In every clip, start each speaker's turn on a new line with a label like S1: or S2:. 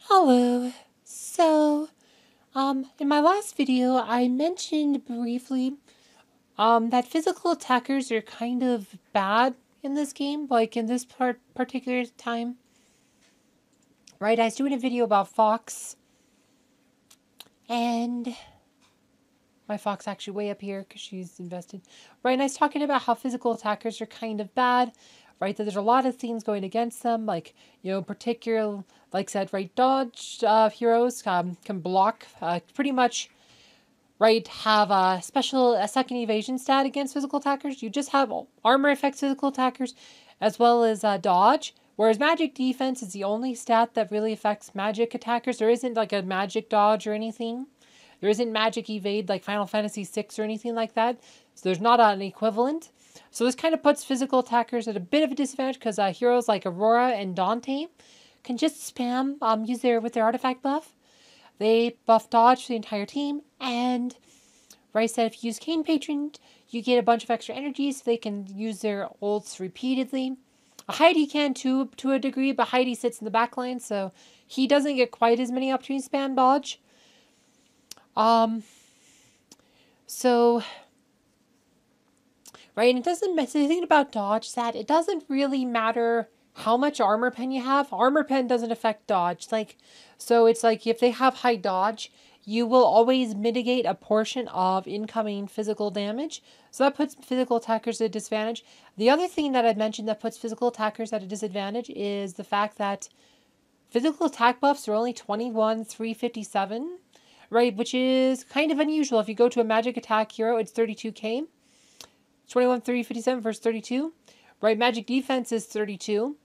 S1: Hello. In my last video, I mentioned briefly, that physical attackers are kind of bad in this game, like in this particular time. Right, I was doing a video about Fox, and my Fox actually way up here because she's invested. Right, and I was talking about how physical attackers are kind of bad, right, that there's a lot of things going against them, like, particular, like I said, right, dodge heroes can block pretty much, right, have a second evasion stat against physical attackers. You just have armor affects physical attackers as well as dodge, whereas magic defense is the only stat that really affects magic attackers. There isn't like a magic dodge or anything. There isn't magic evade like Final Fantasy VI or anything like that. So there's not an equivalent. So this kind of puts physical attackers at a bit of a disadvantage because heroes like Aurora and Dante can just spam use with their artifact buff. They buff dodge for the entire team, and Rice said if you use Kane Patron, you get a bunch of extra energy so they can use their ults repeatedly. Heidi can too, to a degree, but Heidi sits in the back line, so he doesn't get quite as many opportunities to spam dodge. So, right, and it doesn't matter. The thing about dodge is that it doesn't really matter how much armor pen you have. Armor pen doesn't affect dodge. So it's like if they have high dodge, you will always mitigate a portion of incoming physical damage. So that puts physical attackers at a disadvantage. The other thing that I mentioned that puts physical attackers at a disadvantage is the fact that physical attack buffs are only 21,357, right? Which is kind of unusual. If you go to a magic attack hero, it's 32k. 21,357 versus 32. Right, magic defense is 32.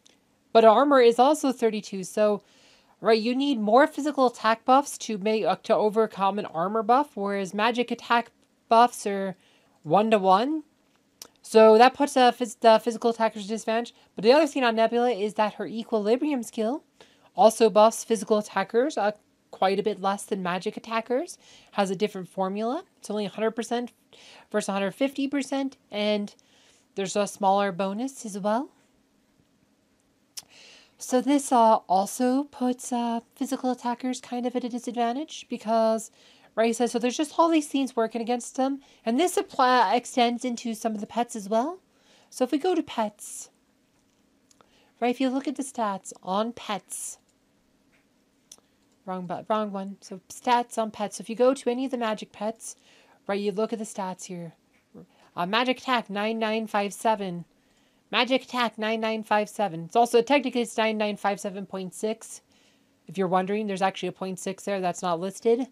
S1: But armor is also 32. So, right, you need more physical attack buffs to overcome an armor buff, whereas magic attack buffs are 1-to-1. So that puts the physical attackers at disadvantage. But the other thing on Nebula is that her equilibrium skill also buffs physical attackers quite a bit less than magic attackers. Has a different formula. It's only 100% versus 150%, and there's a smaller bonus as well. So this also puts physical attackers kind of at a disadvantage because, right, so there's just all these things working against them. And this extends into some of the pets as well. So if we go to pets, right, if you look at the stats on pets, wrong one. So stats on pets. So if you go to any of the magic pets, right, you look at the stats here. Magic attack 9957. Magic attack 9957. It's also technically it's 9957.6. If you're wondering, there's actually a 0.6 there that's not listed.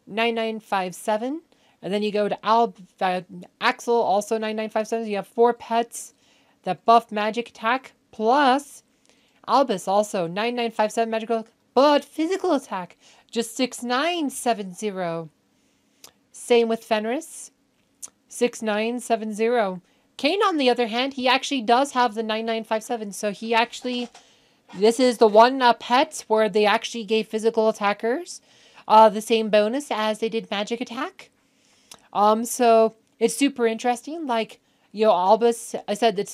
S1: 9957. And then you go to Axel, also 9957. So you have 4 pets that buff magic attack. Plus Albus, also 9957 magical, but physical attack, just 6970. Same with Fenris, 6970. Kane, on the other hand, he actually does have the 9957. So he actually, this is the one pet where they actually gave physical attackers the same bonus as they did magic attack. So it's super interesting. Like, Albus, I said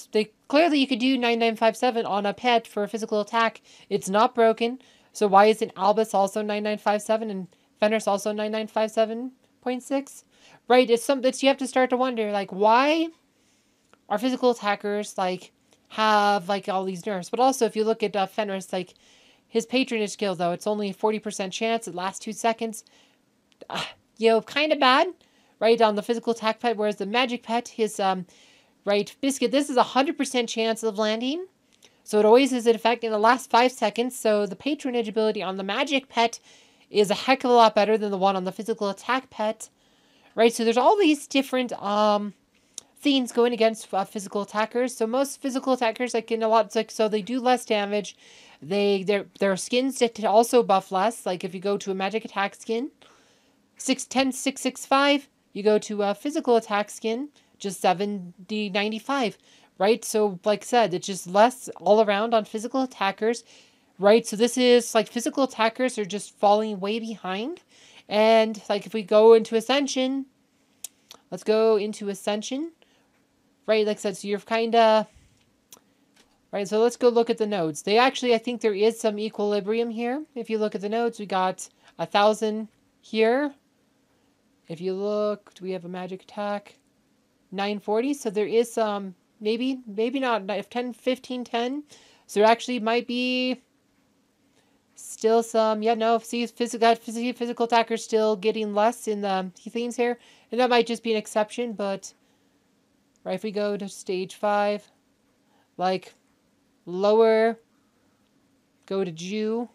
S1: clearly you could do 9957 on a pet for a physical attack. It's not broken. So why isn't Albus also 9957 and Fenris also 9957.6? Right, it's something that you have to start to wonder, like, why our physical attackers, like, have, like, all these nerfs. But also, if you look at Fenris, like, his patronage skill, though, it's only a 40% chance. It lasts 2 seconds. Kind of bad, right, on the physical attack pet. Whereas the magic pet, his, right, Biscuit, this is a 100% chance of landing. So it always has an effect in the last 5 seconds. So the patronage ability on the magic pet is a heck of a lot better than the one on the physical attack pet. Right, so there's all these different, things going against physical attackers. So most physical attackers, like in a lot, so they do less damage. Their skins that also buff less. Like if you go to a magic attack skin, 665. You go to a physical attack skin, just 7095. Right. So like I said, it's just less all around on physical attackers. Right. So this is like physical attackers are just falling way behind. And like if we go into Ascension, let's go into Ascension. Right, like I said, so you're kind of, Right, so let's go look at the nodes. They actually, I think there is some equilibrium here. If you look at the nodes, we got 1,000 here. If you look, do we have a magic attack? 940, so there is some, maybe not, if 10, 15, 10. So there actually might be still some, yeah, no, see, physical attackers still getting less in the themes here. And that might just be an exception, but, right, if we go to stage 5, like, lower, go to Jew,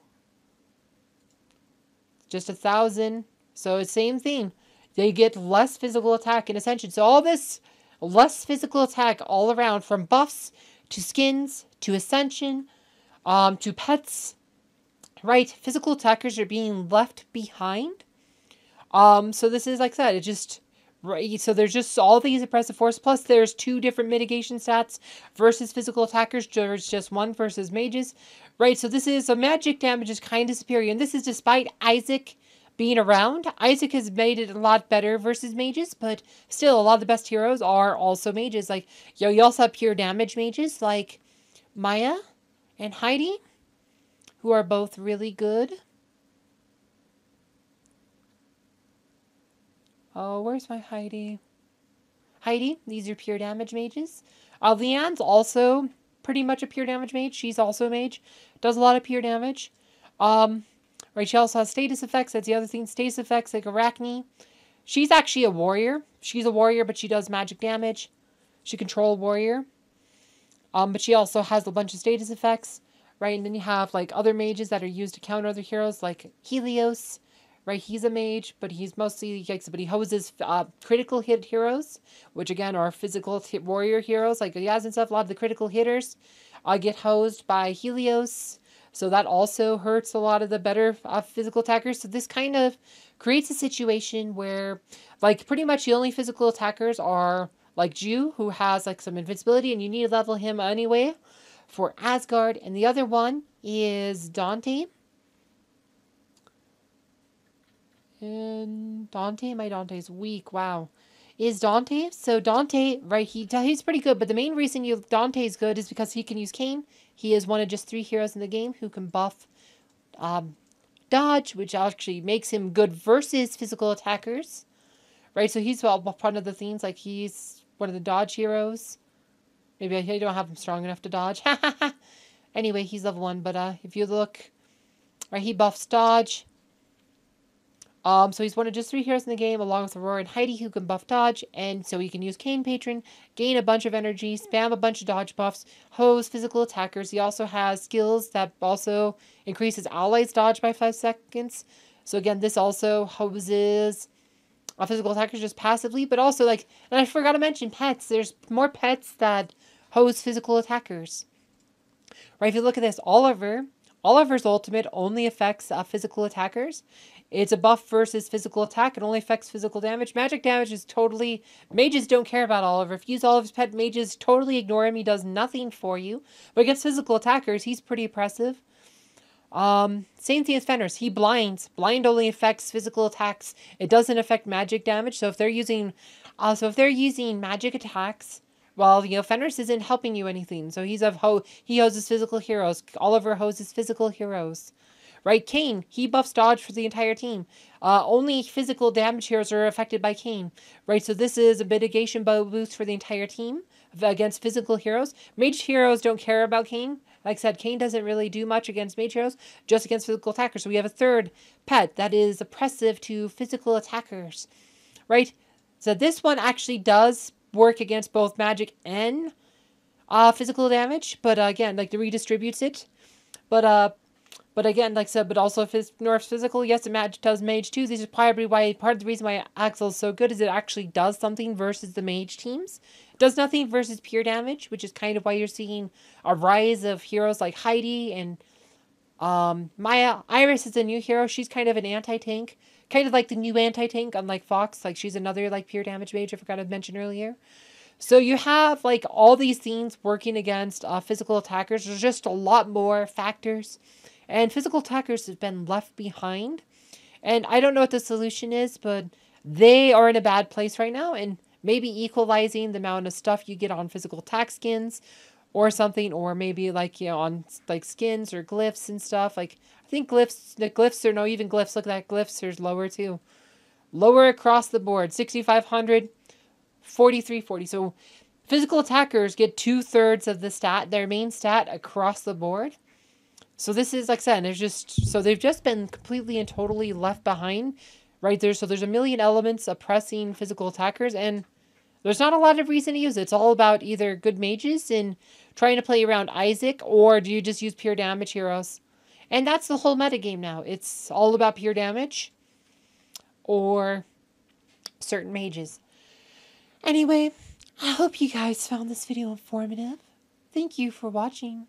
S1: just 1,000. So it's same thing. They get less physical attack in Ascension. So all this less physical attack all around, from buffs to skins to Ascension, to pets. Right, physical attackers are being left behind. So this is, like I said, it just, right, so there's just all these oppressive force, plus there's 2 different mitigation stats versus physical attackers. There's just 1 versus mages. Right, so this is, so magic damage is kind of superior, and this is despite Isaac being around. Isaac has made it a lot better versus mages, but still, a lot of the best heroes are also mages. Like, you also have pure damage mages, like Maya and Heidi, who are both really good. Oh, where's my Heidi? Heidi, these are pure damage mages. Leanne's also pretty much a pure damage mage. She's also a mage. Does a lot of pure damage. Right, she also has status effects. That's the other thing. Status effects like Arachne. She's actually a warrior. She's a warrior, but she does magic damage. She controls warrior. But she also has a bunch of status effects. Right, and then you have like other mages that are used to counter other heroes, like Helios. Right, he's a mage, but he's mostly, but he hoses critical hit heroes, which again are physical warrior heroes, like Yaz and stuff. A lot of the critical hitters get hosed by Helios, so that also hurts a lot of the better physical attackers. So this kind of creates a situation where, like, pretty much the only physical attackers are like Jew, who has like some invincibility, and you need to level him anyway for Asgard, and the other one is Dante. And Dante, my Dante's weak. Wow, is Dante? So Dante, right? He's pretty good, but the main reason Dante's good is because he can use Kain. He is one of just 3 heroes in the game who can buff dodge, which actually makes him good versus physical attackers. Right, so he's one of the things, like he's one of the dodge heroes. Maybe I don't have him strong enough to dodge. Anyway, he's level 1, but if you look, right, he buffs dodge. So he's one of just 3 heroes in the game, along with Aurora and Heidi, who can buff dodge, and so he can use Kain Patron, gain a bunch of energy, spam a bunch of dodge buffs, hose physical attackers. He also has skills that also increases allies' dodge by 5 seconds. So again, this also hoses physical attackers just passively, but also, like, and I forgot to mention pets. There's more pets that hose physical attackers. Right, if you look at this, Oliver's ultimate only affects physical attackers. It's a buff versus physical attack. It only affects physical damage. Magic damage is totally... Mages don't care about Oliver. If you use Oliver's pet, mages totally ignore him. He does nothing for you. But against physical attackers, he's pretty oppressive. Same thing as Fenris. He blinds. Blind only affects physical attacks. It doesn't affect magic damage. So if they're using... magic attacks... Well, Fenris isn't helping you anything. So he hoses physical heroes. Oliver hoses physical heroes. Right, Kain, he buffs dodge for the entire team. Only physical damage heroes are affected by Kain. Right, so this is a mitigation boost for the entire team against physical heroes. Mage heroes don't care about Kain. Like I said, Kain doesn't really do much against mage heroes, just against physical attackers. So we have a third pet that is oppressive to physical attackers. Right, so this one actually does work against both magic and physical damage, but again, like, it redistributes it. But again, like I said, but also if it's nerfs physical, yes, it does mage too. This is probably why, part of the reason why Axel is so good is it actually does something versus the mage teams. It does nothing versus pure damage, which is kind of why you're seeing a rise of heroes like Heidi and Maya. Iris is a new hero. She's kind of an anti-tank. Kind of like the new anti-tank, unlike Fox. Like, she's another, like, pure damage mage I forgot to mention earlier. So you have, like, all these things working against physical attackers. There's just a lot more factors. And physical attackers have been left behind. And I don't know what the solution is, but they are in a bad place right now. And maybe equalizing the amount of stuff you get on physical attack skins, or something, or maybe like, you know, on like skins or glyphs and stuff. Like, I think glyphs, the glyphs are no, even glyphs, look at that, glyphs, there's lower too. Lower across the board, 6,500, 4,340. So physical attackers get 2/3 of the stat, their main stat, across the board. So this is, like I said, there's just, so they've just been completely and totally left behind right there. So there's a million elements oppressing physical attackers, and there's not a lot of reason to use it. It's all about either good mages and trying to play around Isaac, or do you just use pure damage heroes? And that's the whole metagame now. It's all about pure damage or certain mages. Anyway, I hope you guys found this video informative. Thank you for watching.